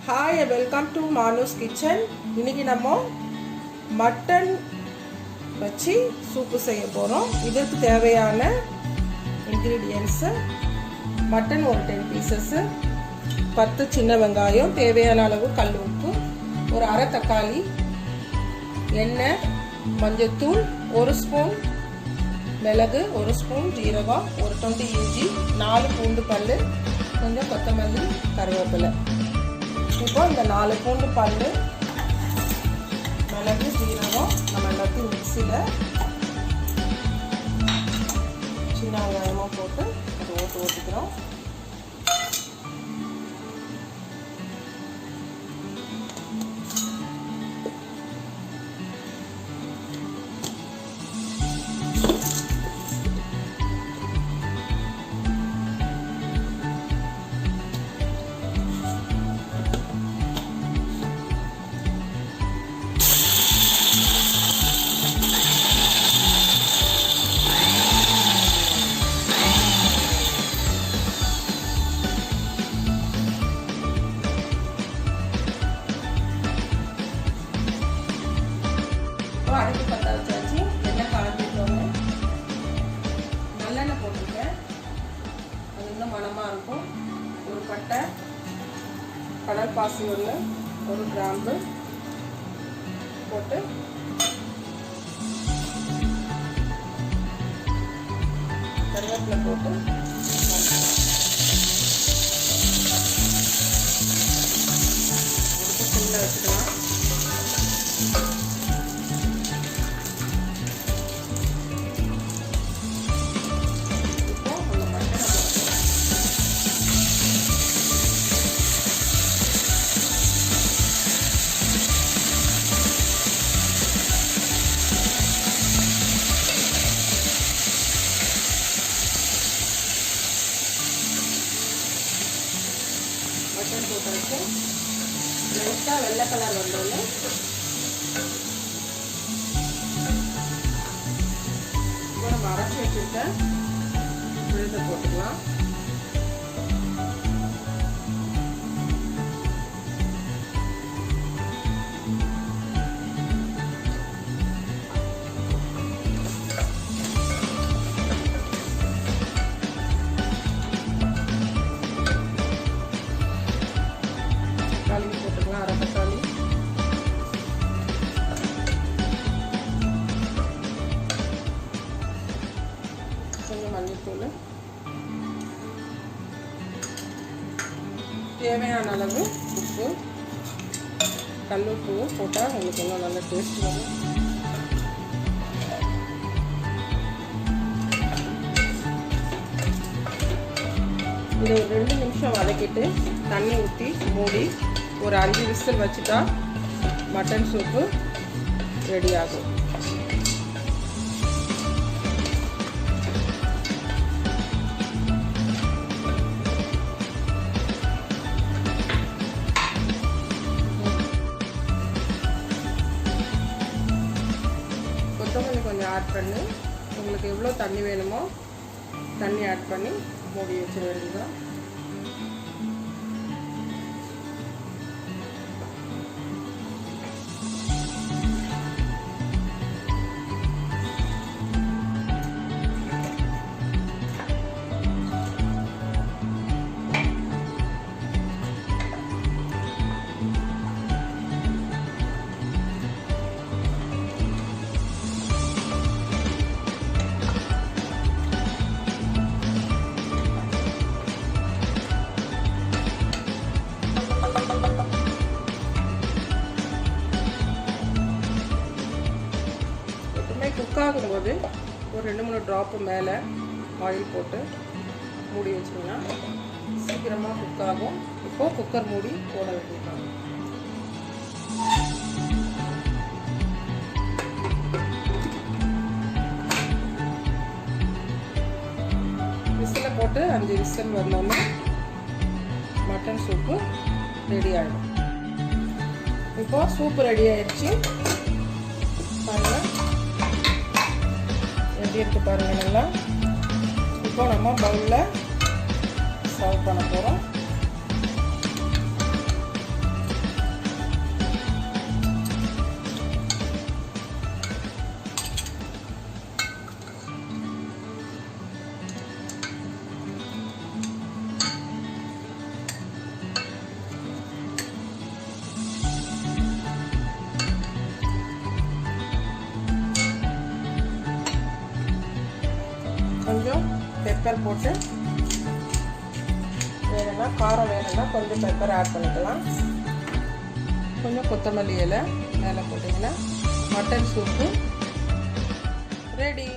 Hi, welcome to Manu's Kitchen. இன்னைக்கு நம்ம mutton வச்சு சூப்பு செய்ய போறோம். இதற்கு தேவையான ingredients மட்டன் ஒரு 10 pieces, 10 சின்ன வெங்காயம், தேவையான அளவு கல் உப்பு, ஒரு அரை தக்காளி, எண்ணெய், மஞ்சள்தூள், ஒரு ஸ்பூன் மிளகு, ஒரு ஸ்பூன் ஜீரகம், ஒரு 20 இஞ்சி, 4 பூண்டு பல்லு, கொஞ்சம் கொத்தமல்லி, கருவேப்பிலை. இப்போ இந்த 4 பூண்டு பல்லு, மிளகு, ஜீரகம் நம்ம எல்லாத்தையும் மிக்சியில் சின்ன வெங்காயமாக போட்டு அதை ஓட்டிக்கிறோம். அடுப்பு பற்ற வச்சாச்சு. எண்ணெய் காய்ச்சிட்டோங்க. நல்லெண்ணெய் போட்டிருக்கேன், அது இன்னும் மணமாக இருக்கும். ஒரு பட்டை, கடல் பாசி ஒன்று, ஒரு கிராம்பு போட்டு கருவேப்பிலை போட்டு சிம்மில் வச்சுக்கலாம். மட்டன் போட்டு வச்சு லைட்டாக வெள்ளை கலர் வந்தோடனே இப்போ நம்ம அரைச்சி வச்சுருக்க விழுதை போட்டுக்கலாம். போட்டுக்கலாம் அரை தக்காளி, கொஞ்சம் மல்லித்தூள், தேவையான அளவு உப்பு, கல் உப்பு போட்டால் உங்களுக்கு இன்னும் நல்ல டேஸ்ட் வரும். இதை ஒரு 2 நிமிஷம் வதக்கிட்டு தண்ணி ஊற்றி மூடி ஒரு 5 விசில் வச்சுட்டா மட்டன் சூப்பு ரெடி ஆகும். கொத்தமல்லி கொஞ்சம் ஆட் பண்ணி உங்களுக்கு எவ்வளோ தண்ணி வேணுமோ தண்ணி ஆட் பண்ணி மூடி வச்சிட வேண்டியதுதான். குக் ஆகும்போது ஒரு 2-3 ட்ராப்பு மேலே ஆயில் போட்டு மூடி வச்சிங்கன்னா சீக்கிரமாக குக் ஆகும். இப்போது குக்கர் மூடி போட வேண்டியது. விசிலை போட்டு 5 விசில் வந்தோன்னே மட்டன் சூப்பு ரெடி ஆகிடும். இப்போது சூப்பு ரெடி ஆயிடுச்சு. பாருங்கள் எப்படி இருக்கு பாருங்கள் நல்லா. இப்போ நம்ம பவுலில் சர்வ் பண்ண போகிறோம். கொஞ்சம் பெப்பர் போட்டு வேணும்னா காரம் வேணும்னா கொஞ்சம் பெப்பர் ஆட் பண்ணிக்கலாம். கொஞ்சம் கொத்தமல்லி இலை மேலே போட்டிங்கன்னா மட்டன் சூப்பு ரெடி.